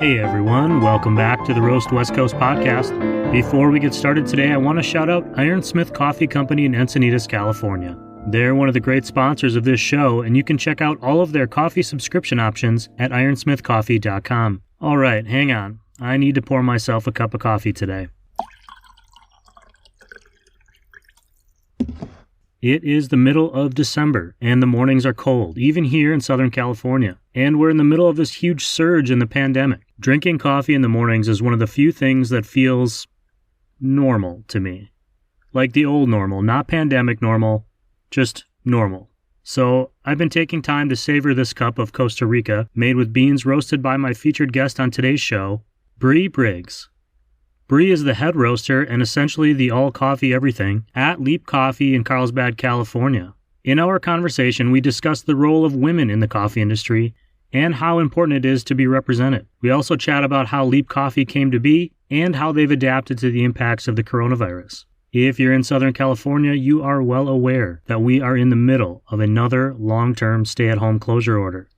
Hey everyone, welcome back to the Roast West Coast podcast. Before we get started today, I want to shout out Ironsmith Coffee Company in Encinitas, California. They're one of the great sponsors of this show, and you can check out all of their coffee subscription options at ironsmithcoffee.com. All right, hang on. I need to pour myself a cup of coffee today. It is the middle of December, and the mornings are cold, even here in Southern California. And we're in the middle of this huge surge in the pandemic. Drinking coffee in the mornings is one of the few things that feels normal to me. Like the old normal, not pandemic normal, just normal. So I've been taking time to savor this cup of Costa Rica, made with beans roasted by my featured guest on today's show, Briggs. Bree is the head roaster and essentially the all-coffee everything at Leap Coffee in Carlsbad, California. In our conversation, we discussed the role of women in the coffee industry and how important it is to be represented. We also chat about how Leap Coffee came to be and how they've adapted to the impacts of the coronavirus. If you're in Southern California, you are well aware that we are in the middle of another long-term stay-at-home closure order.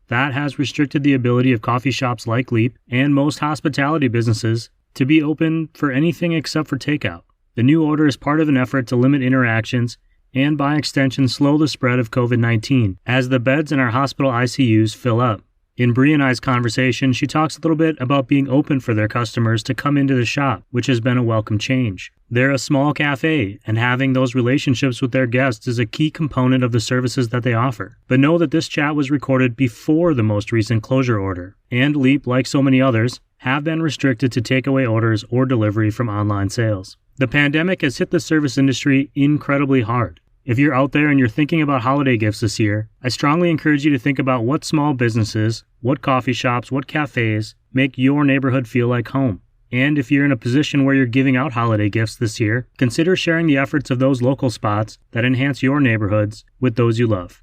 That has restricted the ability of coffee shops like Leap and most hospitality businesses to be open for anything except for takeout. The new order is part of an effort to limit interactions and, by extension, slow the spread of COVID-19 as the beds in our hospital ICUs fill up. In Bree and I's conversation, she talks a little bit about being open for their customers to come into the shop, which has been a welcome change. They're a small cafe, and having those relationships with their guests is a key component of the services that they offer. But know that this chat was recorded before the most recent closure order, and Leap, like so many others, have been restricted to takeaway orders or delivery from online sales. The pandemic has hit the service industry incredibly hard. If you're out there and you're thinking about holiday gifts this year, I strongly encourage you to think about what small businesses, what coffee shops, what cafes make your neighborhood feel like home. And if you're in a position where you're giving out holiday gifts this year, consider sharing the efforts of those local spots that enhance your neighborhoods with those you love.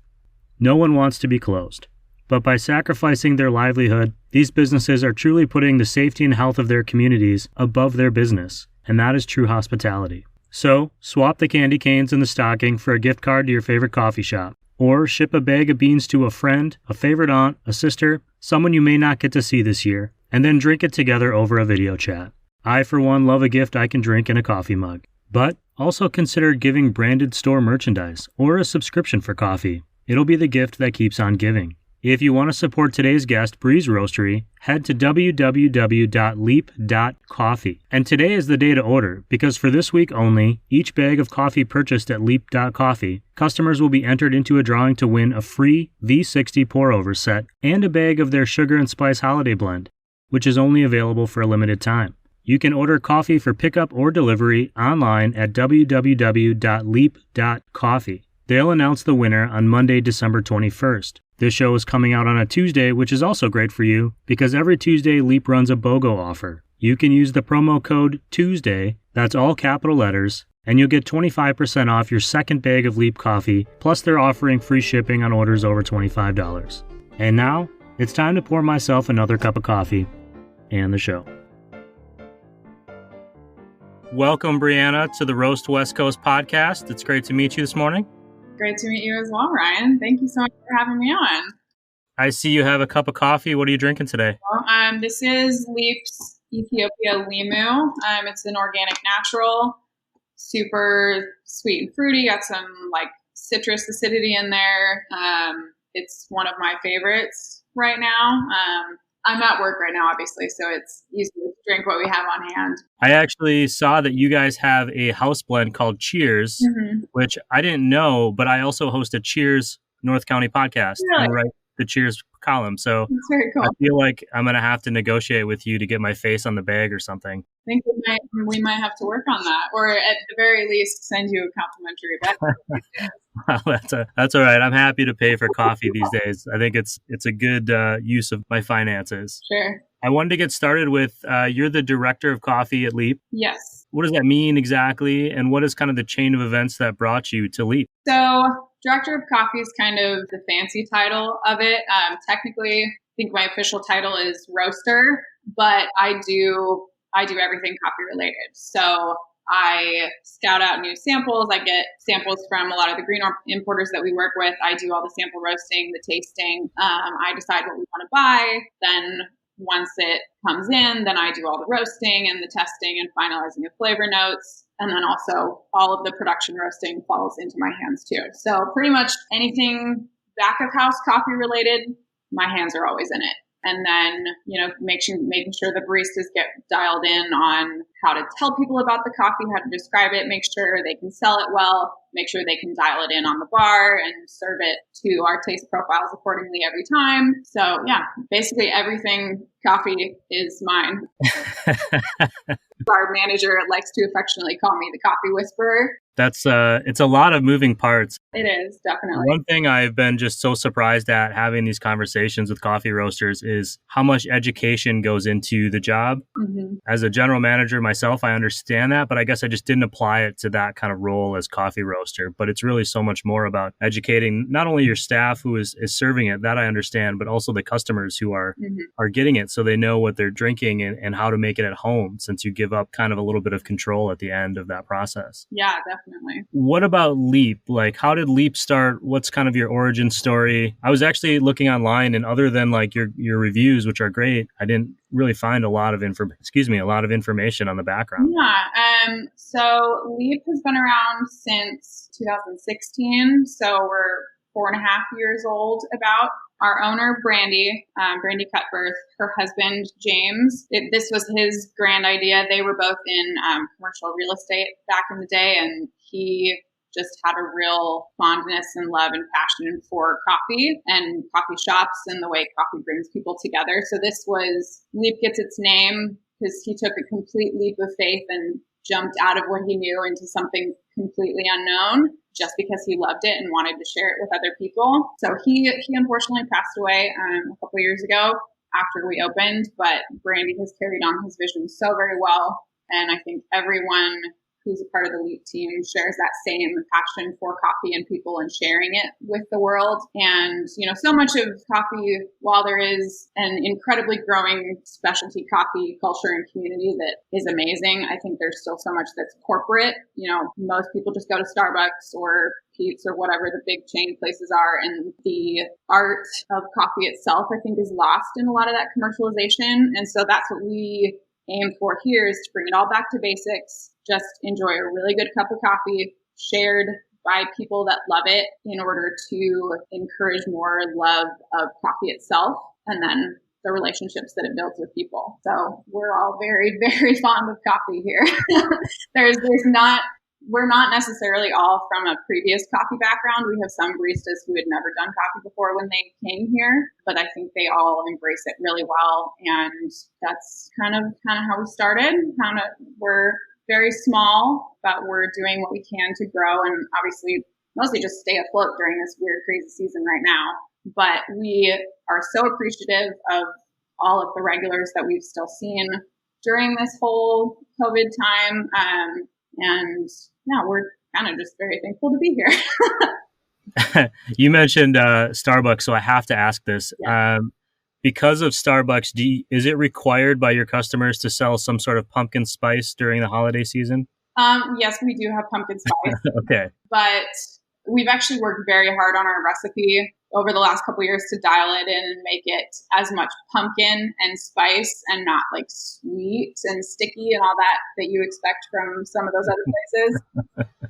No one wants to be closed. But by sacrificing their livelihood, these businesses are truly putting the safety and health of their communities above their business, and that is true hospitality. So, swap the candy canes in the stocking for a gift card to your favorite coffee shop, or ship a bag of beans to a friend, a favorite aunt, a sister, someone you may not get to see this year, and then drink it together over a video chat. I, for one, love a gift I can drink in a coffee mug. But also consider giving branded store merchandise or a subscription for coffee. It'll be the gift that keeps on giving. If you want to support today's guest, Bree's Roastery, head to www.leap.coffee. And today is the day to order, because for this week only, each bag of coffee purchased at leap.coffee, customers will be entered into a drawing to win a free V60 pour-over set and a bag of their sugar and spice holiday blend, which is only available for a limited time. You can order coffee for pickup or delivery online at www.leap.coffee. They'll announce the winner on Monday, December 21st. This show is coming out on a Tuesday, which is also great for you because every Tuesday Leap runs a BOGO offer. You can use the promo code TUESDAY, that's all capital letters, and you'll get 25% off your second bag of Leap coffee, plus they're offering free shipping on orders over $25. And now, it's time to pour myself another cup of coffee and the show. Welcome, Breanna, to the Roast West Coast podcast. It's great to meet you this morning. Great to meet you as well, Ryan. Thank you so much for having me on. I see you have a cup of coffee. What are you drinking today? Well, this is Leap's Ethiopia Limu. It's an organic natural, super sweet and fruity. Got some citrus acidity in there. It's one of my favorites right now. I'm at work right now, obviously, so it's easy to drink what we have on hand. I actually saw that you guys have a house blend called Cheers, which I didn't know, but I also host a Cheers North County podcast and write the Cheers column. So that's very cool. I feel like I'm going to have to negotiate with you to get my face on the bag or something. I think we might have to work on that, or at the very least, send you a complimentary bag. Well, that's all right. I'm happy to pay for coffee these days. I think it's a good use of my finances. Sure. I wanted to get started with, you're the director of coffee at Leap. Yes. What does that mean exactly? And what is kind of the chain of events that brought you to Leap? So director of coffee is kind of the fancy title of it. Technically, I think my official title is roaster, but I do everything coffee related. So I scout out new samples. I get samples from a lot of the green importers that we work with. I do all the sample roasting, the tasting. I decide what we want to buy. Then once it comes in, then I do all the roasting and the testing and finalizing of flavor notes. And then also all of the production roasting falls into my hands too. So pretty much anything back of house coffee related, my hands are always in it. And then, making sure the baristas get dialed in on how to tell people about the coffee, how to describe it, make sure they can sell it well, make sure they can dial it in on the bar and serve it to our taste profiles accordingly every time. So yeah, basically everything coffee is mine. Our manager likes to affectionately call me the coffee whisperer. That's it's a lot of moving parts. It is, definitely. One thing I've been just so surprised at having these conversations with coffee roasters is how much education goes into the job. Mm-hmm. As a general manager myself, I understand that, but I guess I just didn't apply it to that kind of role as coffee roaster. But it's really so much more about educating not only your staff who is serving it, that I understand, but also the customers who are getting it so they know what they're drinking and how to make it at home, since you give up kind of a little bit of control at the end of that process. Yeah, definitely. What about Leap? Like, how did Leap start? What's kind of your origin story? I was actually looking online, and other than like your reviews, which are great, I didn't really find a lot of information on the background. Yeah. So Leap has been around since 2016. So we're 4.5 years old about. Our owner, Brandy Cutbirth, her husband, James, this was his grand idea. They were both in commercial real estate back in the day, and he just had a real fondness and love and passion for coffee and coffee shops and the way coffee brings people together. So Leap gets its name because he took a complete leap of faith and jumped out of what he knew into something completely unknown just because he loved it and wanted to share it with other people. So he unfortunately passed away a couple years ago after we opened, but Brandy has carried on his vision so very well. And I think everyone who's a part of the Leap team shares that same passion for coffee and people and sharing it with the world. And, so much of coffee, while there is an incredibly growing specialty coffee culture and community that is amazing, I think there's still so much that's corporate. Most people just go to Starbucks or Pete's or whatever the big chain places are. And the art of coffee itself, I think, is lost in a lot of that commercialization. And so that's what we aim for here, is to bring it all back to basics. Just enjoy a really good cup of coffee shared by people that love it in order to encourage more love of coffee itself and then the relationships that it builds with people. So we're all very, very fond of coffee here. We're not necessarily all from a previous coffee background. We have some baristas who had never done coffee before when they came here, but I think they all embrace it really well. And that's kind of how we started. We're very small, but we're doing what we can to grow and obviously mostly just stay afloat during this weird, crazy season right now. But we are so appreciative of all of the regulars that we've still seen during this whole COVID time. And yeah, we're kind of just very thankful to be here. You mentioned Starbucks, so I have to ask this. Yeah. Because of Starbucks, is it required by your customers to sell some sort of pumpkin spice during the holiday season? Yes, we do have pumpkin spice. Okay. But we've actually worked very hard on our recipe over the last couple of years to dial it in and make it as much pumpkin and spice and not like sweet and sticky and all that you expect from some of those other places.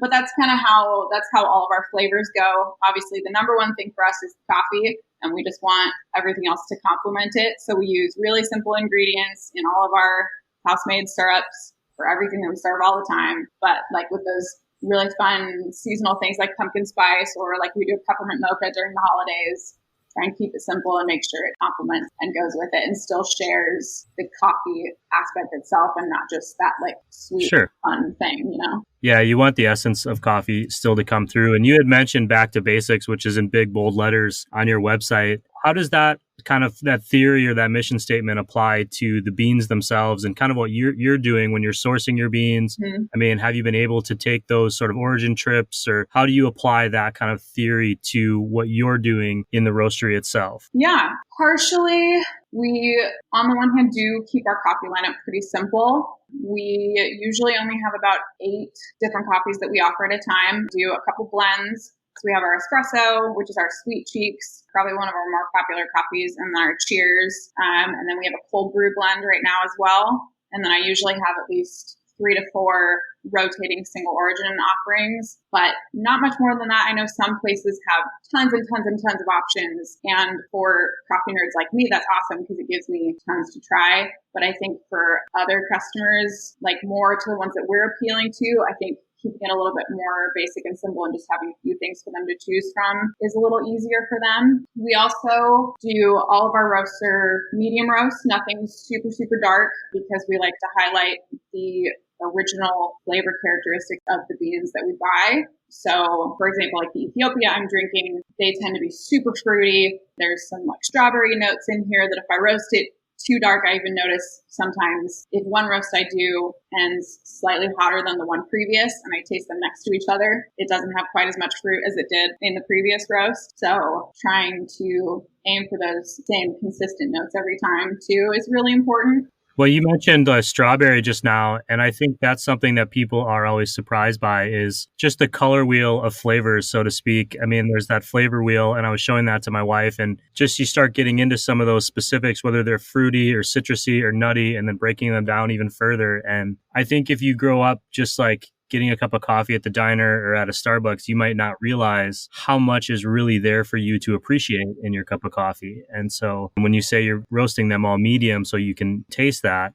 But that's how all of our flavors go. Obviously, the number one thing for us is coffee, and we just want everything else to complement it. So we use really simple ingredients in all of our house-made syrups for everything that we serve all the time. But like with those really fun seasonal things like pumpkin spice, or like we do peppermint mocha during the holidays, try and keep it simple and make sure it complements and goes with it and still shares the coffee aspect itself and not just that like sweet, fun thing, Yeah, you want the essence of coffee still to come through. And you had mentioned back to basics, which is in big, bold letters on your website. How does that that theory or that mission statement apply to the beans themselves and kind of what you're doing when you're sourcing your beans? Mm-hmm. I mean, have you been able to take those sort of origin trips, or how do you apply that kind of theory to what you're doing in the roastery itself? Yeah, partially. We, on the one hand, do keep our coffee lineup pretty simple. We usually only have about 8 different coffees that we offer at a time. Do a couple blends, So we have our espresso, which is our sweet cheeks, probably one of our more popular coffees, and our cheers. And then we have a cold brew blend right now as well. And then I usually have at least 3 to 4 rotating single origin offerings, but not much more than that. I know some places have tons and tons and tons of options. And for coffee nerds like me, that's awesome because it gives me tons to try. But I think for other customers, like more to the ones that we're appealing to, I think keeping it a little bit more basic and simple and just having a few things for them to choose from is a little easier for them. We also do all of our roasts are medium roast, nothing super, super dark, because we like to highlight the original flavor characteristics of the beans that we buy. So, for example, like the Ethiopia I'm drinking, they tend to be super fruity. There's some like strawberry notes in here that if I roast it too dark, I even notice sometimes if one roast I do ends slightly hotter than the one previous and I taste them next to each other, it doesn't have quite as much fruit as it did in the previous roast. So trying to aim for those same consistent notes every time too is really important. Well, you mentioned strawberry just now, and I think that's something that people are always surprised by is just the color wheel of flavors, so to speak. I mean, there's that flavor wheel, and I was showing that to my wife, and just you start getting into some of those specifics, whether they're fruity or citrusy or nutty, and then breaking them down even further. And I think if you grow up just like getting a cup of coffee at the diner or at a Starbucks, you might not realize how much is really there for you to appreciate in your cup of coffee. And so when you say you're roasting them all medium so you can taste that,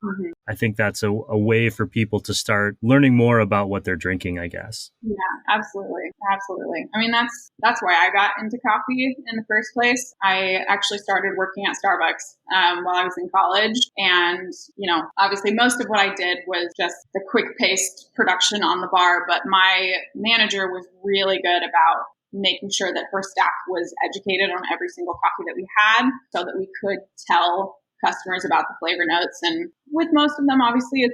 I think that's a way for people to start learning more about what they're drinking, I guess. Yeah, absolutely. Absolutely. I mean, that's why I got into coffee in the first place. I actually started working at Starbucks while I was in college. And, you know, obviously most of what I did was just the quick paced production on the bar. But my manager was really good about making sure that her staff was educated on every single coffee that we had so that we could tell customers about the flavor notes. And with most of them, obviously,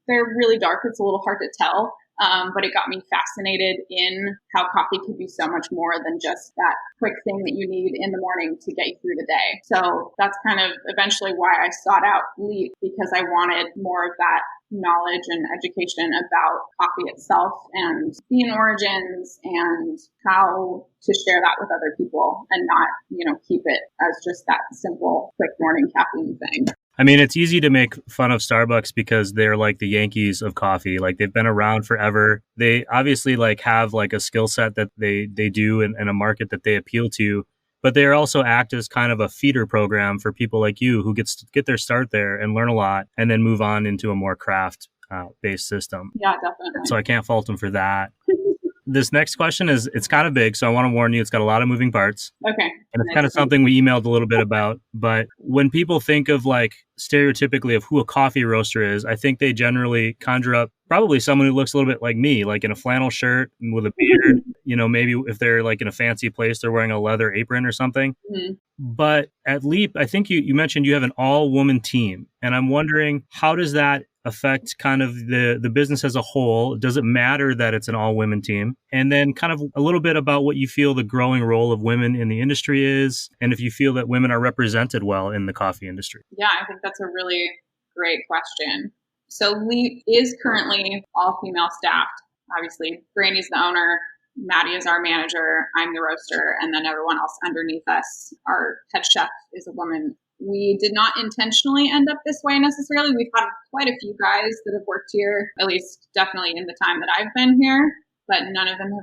they're really dark. It's a little hard to tell. But it got me fascinated in how coffee could be so much more than just that quick thing that you need in the morning to get you through the day. So that's kind of eventually why I sought out Leap, because I wanted more of that knowledge and education about coffee itself and bean origins and how to share that with other people and not, keep it as just that simple, quick morning caffeine thing. I mean, it's easy to make fun of Starbucks because they're like the Yankees of coffee. Like they've been around forever. They obviously have a skill set that they do in a market that they appeal to, but they also act as kind of a feeder program for people like you who gets to get their start there and learn a lot and then move on into a more craft based system. Yeah, definitely. So I can't fault them for that. This next question it's kind of big, so I want to warn you, it's got a lot of moving parts. Okay. And it's kind of something we emailed a little bit about. But when people think of stereotypically of who a coffee roaster is, I think they generally conjure up probably someone who looks a little bit like me, like in a flannel shirt and with a beard. Maybe if they're in a fancy place, they're wearing a leather apron or something. Mm-hmm. But at Leap, I think you mentioned you have an all-woman team. And I'm wondering, how does that affect kind of the business as a whole? Does it matter that it's an all-women team? And then kind of a little bit about what you feel the growing role of women in the industry is, and if you feel that women are represented well in the coffee industry. Yeah, I think that's a really great question. So Leap is currently all female staffed. Obviously, Brandy's the owner, Maddie is our manager, I'm the roaster, and then everyone else underneath us. Our head chef is a woman. We did not intentionally end up this way necessarily. We've had quite a few guys that have worked here, at least definitely in the time that I've been here, but none of them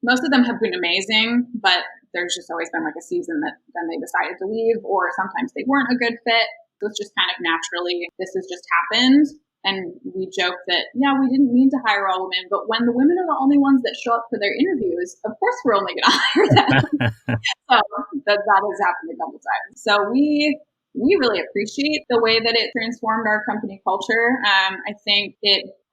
most of them have been amazing, but there's just always been a season that then they decided to leave, or sometimes they weren't a good fit. So it's just kind of naturally, this has just happened. And we joke that, we didn't mean to hire all women, but when the women are the only ones that show up for their interviews, of course we're only going to hire them. So that has happened a couple times. So we really appreciate the way that it transformed our company culture. I think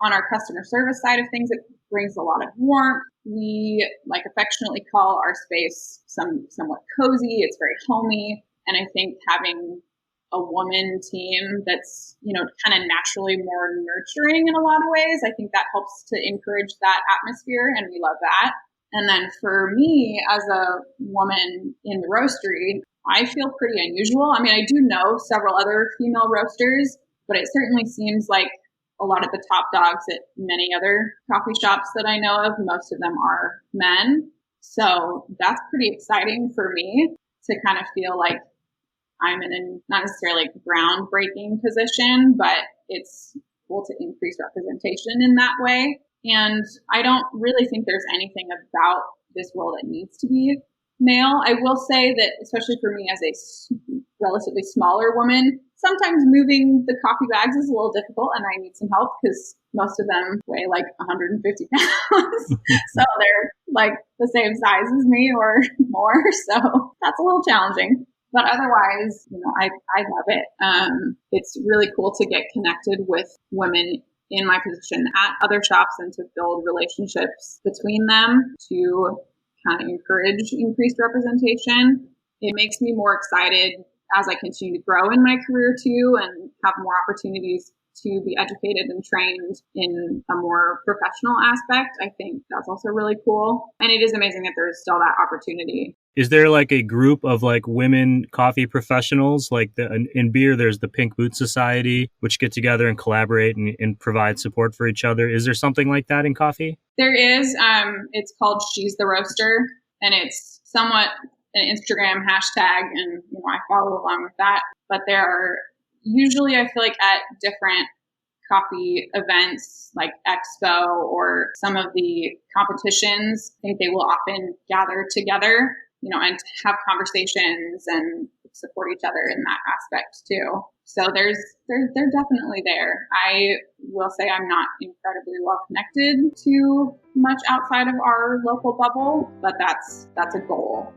on our customer service side of things, it brings a lot of warmth. We affectionately call our space somewhat cozy. It's very homey. And I think having a woman team that's, kind of naturally more nurturing in a lot of ways, I think that helps to encourage that atmosphere, and we love that. And then for me, as a woman in the roastery, I feel pretty unusual. I mean, I do know several other female roasters, but it certainly seems like a lot of the top dogs at many other coffee shops that I know of, most of them are men. So that's pretty exciting for me to kind of feel like I'm in a not necessarily groundbreaking position, but it's cool to increase representation in that way. And I don't really think there's anything about this role that needs to be male. I will say that, especially for me as a relatively smaller woman, sometimes moving the coffee bags is a little difficult and I need some help because most of them weigh like 150 pounds. So they're like the same size as me or more. So that's a little challenging. But otherwise, I love it. It's really cool to get connected with women in my position at other shops and to build relationships between them to kind of encourage increased representation. It makes me more excited as I continue to grow in my career too and have more opportunities to be educated and trained in a more professional aspect. I think that's also really cool. And it is amazing that there's still that opportunity. Is there like a group of like women coffee professionals? Like in beer, there's the Pink Boot Society, which get together and collaborate and provide support for each other. Is there something like that in coffee? There is. It's called She's the Roaster, and it's somewhat an Instagram hashtag, and I follow along with that. But there are usually, I feel like at different coffee events like Expo or some of the competitions, I think they will often gather together, and have conversations and support each other in that aspect too. So they're definitely there. I will say I'm not incredibly well connected to much outside of our local bubble, but that's a goal.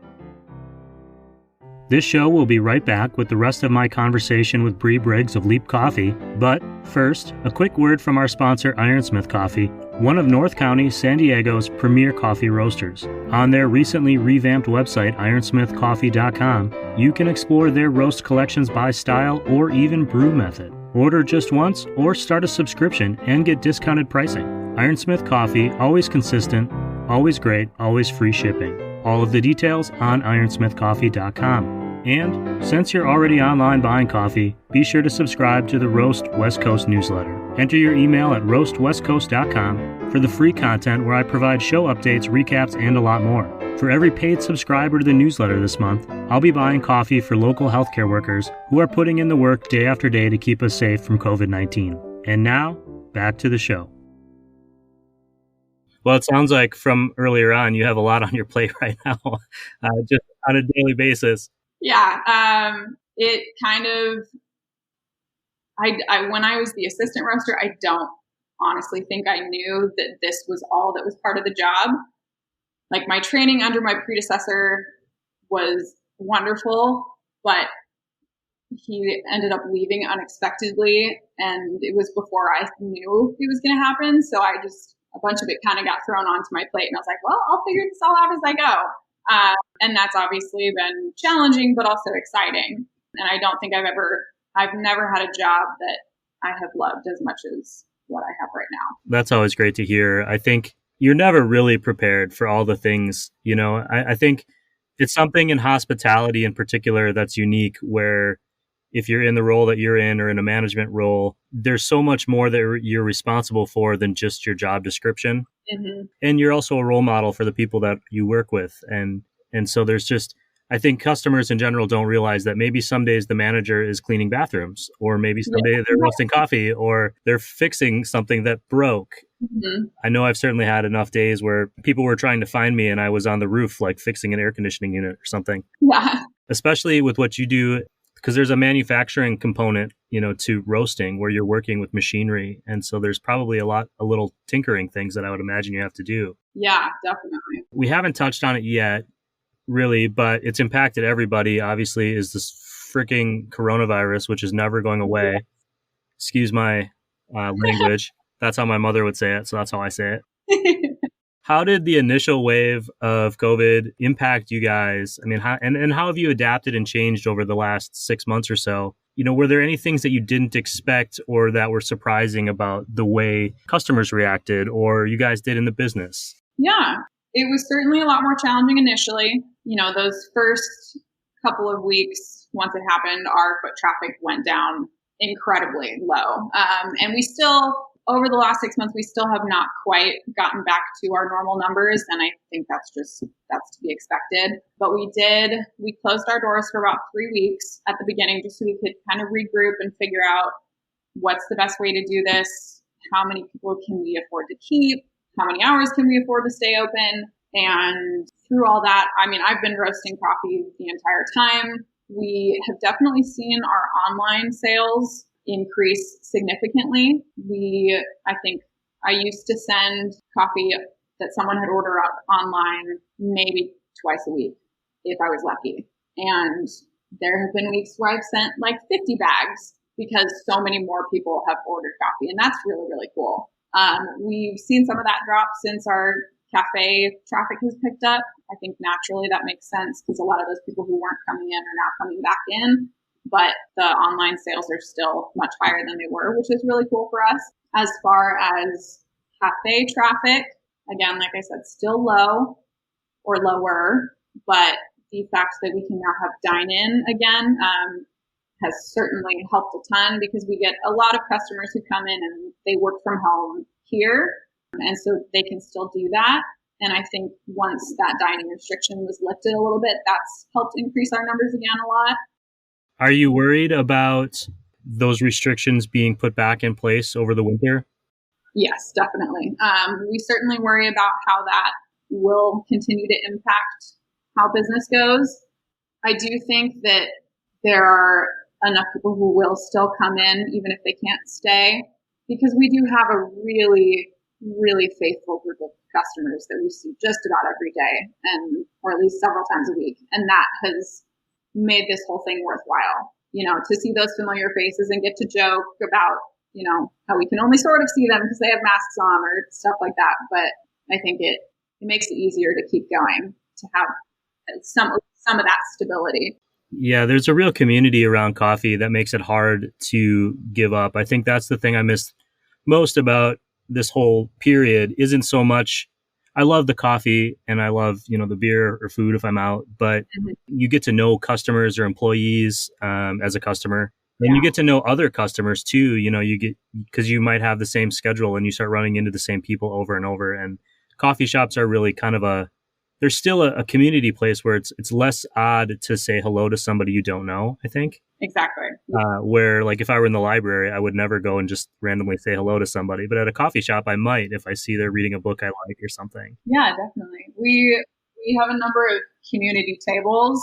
This show will be right back with the rest of my conversation with Briggs of Leap Coffee. But first, a quick word from our sponsor, Ironsmith Coffee, one of North County, San Diego's premier coffee roasters. On their recently revamped website, ironsmithcoffee.com, you can explore their roast collections by style or even brew method. Order just once or start a subscription and get discounted pricing. Ironsmith Coffee, always consistent, always great, always free shipping. All of the details on ironsmithcoffee.com. And since you're already online buying coffee, be sure to subscribe to the Roast West Coast newsletter. Enter your email at roastwestcoast.com for the free content where I provide show updates, recaps, and a lot more. For every paid subscriber to the newsletter this month, I'll be buying coffee for local healthcare workers who are putting in the work day after day to keep us safe from COVID-19. And now, back to the show. Well, it sounds like from earlier on, you have a lot on your plate right now, just on a daily basis. Yeah. It kind of, when I was the assistant roaster, I don't honestly think I knew that this was all that was part of the job. Like my training under my predecessor was wonderful, but he ended up leaving unexpectedly, and it was before I knew it was going to happen. So a bunch of it kind of got thrown onto my plate, and I was like, well, I'll figure this all out as I go. And that's obviously been challenging, but also exciting. And I don't think I've never had a job that I have loved as much as what I have right now. That's always great to hear. I think you're never really prepared for all the things, I think it's something in hospitality in particular that's unique, where if you're in the role that you're in or in a management role, there's so much more that you're responsible for than just your job description. Mm-hmm. And you're also a role model for the people that you work with. And so there's just, I think customers in general don't realize that maybe some days the manager is cleaning bathrooms, or maybe someday they're roasting coffee, or they're fixing something that broke. Mm-hmm. I know I've certainly had enough days where people were trying to find me and I was on the roof, like fixing an air conditioning unit or something. Yeah. Especially with what you do, because there's a manufacturing component, to roasting where you're working with machinery. And so there's probably a little tinkering things that I would imagine you have to do. Yeah, definitely. We haven't touched on it yet, really, but it's impacted everybody, obviously, is this freaking coronavirus, which is never going away. Excuse my language. That's how my mother would say it. So that's how I say it. How did the initial wave of COVID impact you guys? I mean, how have you adapted and changed over the last 6 months or so? Were there any things that you didn't expect or that were surprising about the way customers reacted or you guys did in the business? Yeah, it was certainly a lot more challenging initially. Those first couple of weeks, once it happened, our foot traffic went down incredibly low. And we still over the last 6 months, we still have not quite gotten back to our normal numbers. And I think that's to be expected. But we closed our doors for about 3 weeks at the beginning just so we could kind of regroup and figure out what's the best way to do this. How many people can we afford to keep? How many hours can we afford to stay open? And through all that, I mean, I've been roasting coffee the entire time. We have definitely seen our online sales increase significantly. I think I used to send coffee that someone had ordered up online maybe twice a week if I was lucky. And there have been weeks where I've sent like 50 bags because so many more people have ordered coffee. And that's really, really cool. We've seen some of that drop since our cafe traffic has picked up. I think naturally that makes sense because a lot of those people who weren't coming in are now coming back in. But the online sales are still much higher than they were, which is really cool for us. As far as cafe traffic, again, like I said, still low or lower, but the fact that we can now have dine-in again has certainly helped a ton because we get a lot of customers who come in and they work from home here. And so they can still do that. And I think once that dining restriction was lifted a little bit, that's helped increase our numbers again a lot. Are you worried about those restrictions being put back in place over the winter? Yes, definitely. We certainly worry about how that will continue to impact how business goes. I do think that there are enough people who will still come in, even if they can't stay, because we do have a really, really faithful group of customers that we see just about every day, or at least several times a week. And that has made this whole thing worthwhile, to see those familiar faces and get to joke about, how we can only sort of see them because they have masks on or stuff like that. But I think it makes it easier to keep going, to have some of that stability. Yeah, there's a real community around coffee that makes it hard to give up. I think that's the thing I miss most about this whole period. Isn't so much, I love the coffee and I love, the beer or food if I'm out, but you get to know customers or employees as a customer. And you get to know other customers too. You get, because you might have the same schedule and you start running into the same people over and over. And coffee shops are really kind of there's still a community place where it's less odd to say hello to somebody you don't know, I think. Exactly. Where like if I were in the library, I would never go and just randomly say hello to somebody. But at a coffee shop, I might if I see they're reading a book I like or something. Yeah, definitely. We have a number of community tables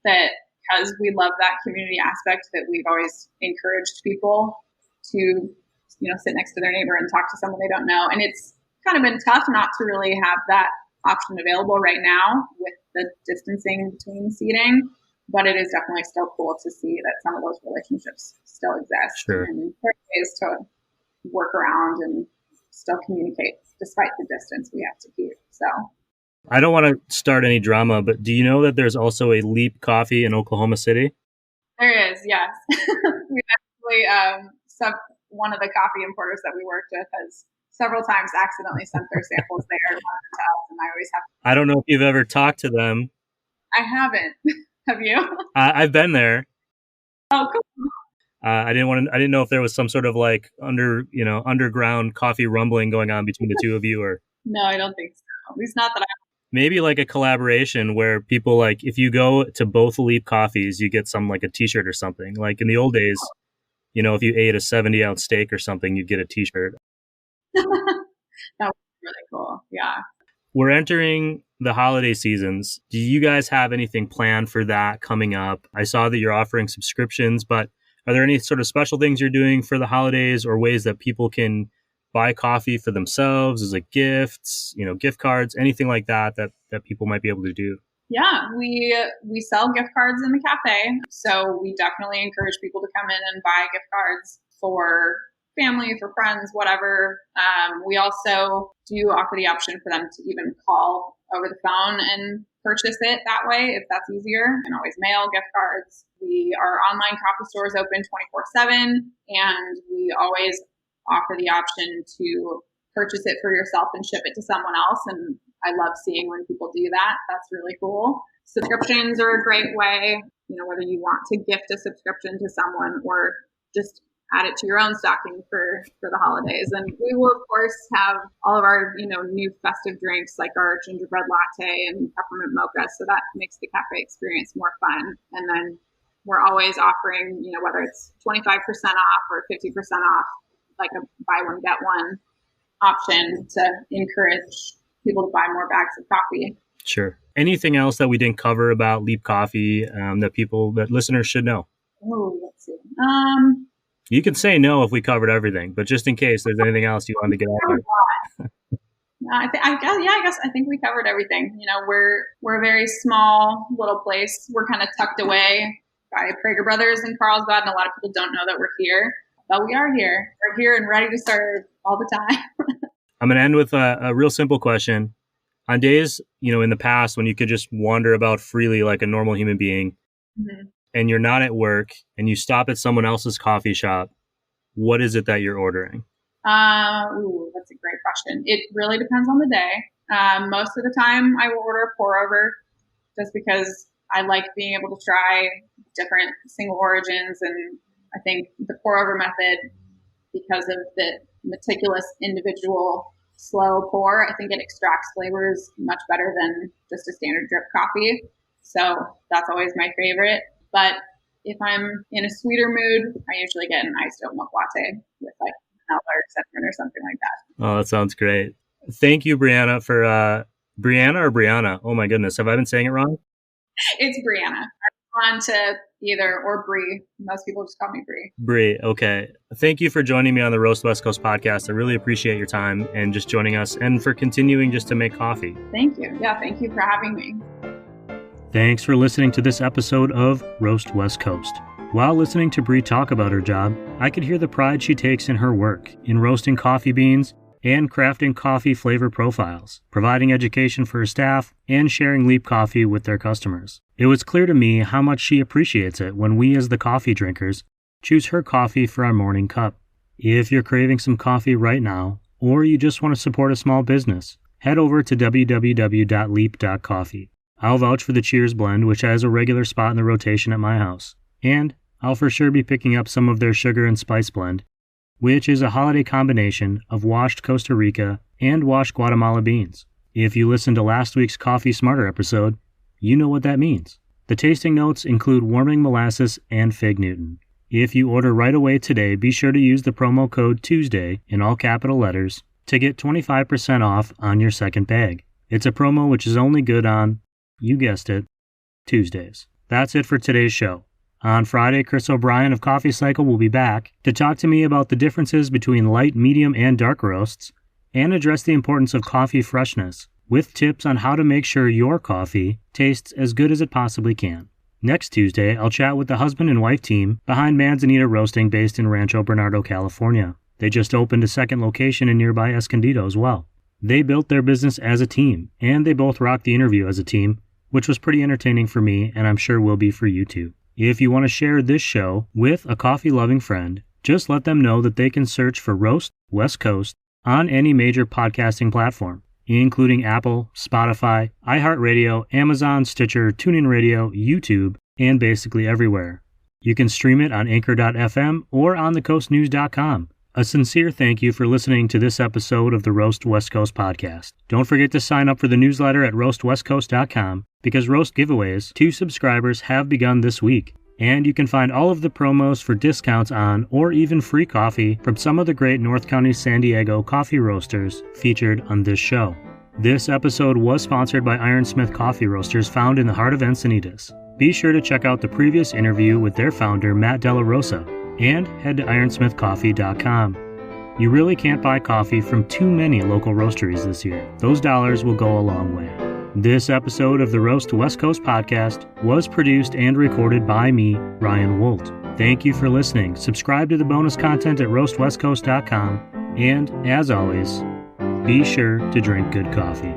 that, because we love that community aspect, that we've always encouraged people to, sit next to their neighbor and talk to someone they don't know. And it's kind of been tough not to really have that option available right now with the distancing between seating, but it is definitely still cool to see that some of those relationships still exist. Sure. And there are ways to work around and still communicate despite the distance we have to keep. So I don't want to start any drama, but do you know that there's also a Leap Coffee in Oklahoma City? There is, yes. We actually, one of the coffee importers that we worked with has several times accidentally sent their samples there to us, and I always have. I don't know if you've ever talked to them. I haven't. Have you? I've been there. Oh, cool. I didn't know if there was some sort of like underground coffee rumbling going on between the two of you, or. No, I don't think so. At least not that I. Maybe like a collaboration where people like, if you go to both Leap Coffees, you get some like a t-shirt or something. Like in the old days, if you ate a 70-ounce steak or something, you'd get a t-shirt. That was really cool. Yeah. We're entering the holiday seasons. Do you guys have anything planned for that coming up? I saw that you're offering subscriptions, but are there any sort of special things you're doing for the holidays or ways that people can buy coffee for themselves as like gifts, gift cards, anything like that people might be able to do? Yeah, we sell gift cards in the cafe. So we definitely encourage people to come in and buy gift cards for family, for friends, whatever. We also do offer the option for them to even call over the phone and purchase it that way if that's easier, and always mail gift cards. Our online coffee store is open 24/7, and we always offer the option to purchase it for yourself and ship it to someone else. And I love seeing when people do that. That's really cool. Subscriptions are a great way, whether you want to gift a subscription to someone or just add it to your own stocking for the holidays. And we will, of course, have all of our, new festive drinks like our gingerbread latte and peppermint mocha. So that makes the cafe experience more fun. And then we're always offering, whether it's 25% off or 50% off, like a buy one, get one option to encourage people to buy more bags of coffee. Sure. Anything else that we didn't cover about Leap Coffee that listeners should know? Oh, let's see. You can say no if we covered everything, but just in case there's anything else you wanted to get out there. I think we covered everything. We're a very small little place. We're kind of tucked away by Prager Brothers in Carlsbad, and a lot of people don't know that we're here, but we are here. We're here and ready to serve all the time. I'm going to end with a real simple question. On days, in the past when you could just wander about freely like a normal human being, mm-hmm. and you're not at work and you stop at someone else's coffee shop, what is it that you're ordering? That's a great question. It really depends on the day. Most of the time I will order a pour over just because I like being able to try different single origins. And I think the pour over method, because of the meticulous individual slow pour, I think it extracts flavors much better than just a standard drip coffee. So that's always my favorite. But if I'm in a sweeter mood, I usually get an iced oat milk latte with like vanilla or cinnamon or something like that. Oh, that sounds great. Thank you, Breanna, for Breanna or Breanna? Oh my goodness, have I been saying it wrong? It's Breanna. I'm on to either or Bree. Most people just call me Bree. Bree, okay. Thank you for joining me on the Roast West Coast podcast. I really appreciate your time and just joining us and for continuing just to make coffee. Thank you. Yeah, thank you for having me. Thanks for listening to this episode of Roast West Coast. While listening to Bree talk about her job, I could hear the pride she takes in her work, in roasting coffee beans and crafting coffee flavor profiles, providing education for her staff, and sharing Leap Coffee with their customers. It was clear to me how much she appreciates it when we as the coffee drinkers choose her coffee for our morning cup. If you're craving some coffee right now, or you just want to support a small business, head over to www.leap.coffee. I'll vouch for the Cheers blend, which has a regular spot in the rotation at my house. And I'll for sure be picking up some of their sugar and spice blend, which is a holiday combination of washed Costa Rica and washed Guatemala beans. If you listened to last week's Coffee Smarter episode, you know what that means. The tasting notes include warming molasses and fig Newton. If you order right away today, be sure to use the promo code Tuesday in all capital letters to get 25% off on your second bag. It's a promo which is only good on, you guessed it, Tuesdays. That's it for today's show. On Friday, Chris O'Brien of Coffee Cycle will be back to talk to me about the differences between light, medium, and dark roasts and address the importance of coffee freshness with tips on how to make sure your coffee tastes as good as it possibly can. Next Tuesday, I'll chat with the husband and wife team behind Manzanita Roasting based in Rancho Bernardo, California. They just opened a second location in nearby Escondido as well. They built their business as a team, and they both rocked the interview as a team, which was pretty entertaining for me, and I'm sure will be for you too. If you want to share this show with a coffee-loving friend, just let them know that they can search for Roast West Coast on any major podcasting platform, including Apple, Spotify, iHeartRadio, Amazon, Stitcher, TuneIn Radio, YouTube, and basically everywhere. You can stream it on Anchor.fm or on thecoastnews.com. A sincere thank you for listening to this episode of the Roast West Coast podcast. Don't forget to sign up for the newsletter at roastwestcoast.com because roast giveaways to subscribers have begun this week. And you can find all of the promos for discounts on or even free coffee from some of the great North County San Diego coffee roasters featured on this show. This episode was sponsored by Ironsmith Coffee Roasters found in the heart of Encinitas. Be sure to check out the previous interview with their founder, Matt Della Rosa, and head to ironsmithcoffee.com. You really can't buy coffee from too many local roasteries this year. Those dollars will go a long way. This episode of the Roast West Coast podcast was produced and recorded by me, Ryan Wolt. Thank you for listening. Subscribe to the bonus content at roastwestcoast.com. And as always, be sure to drink good coffee.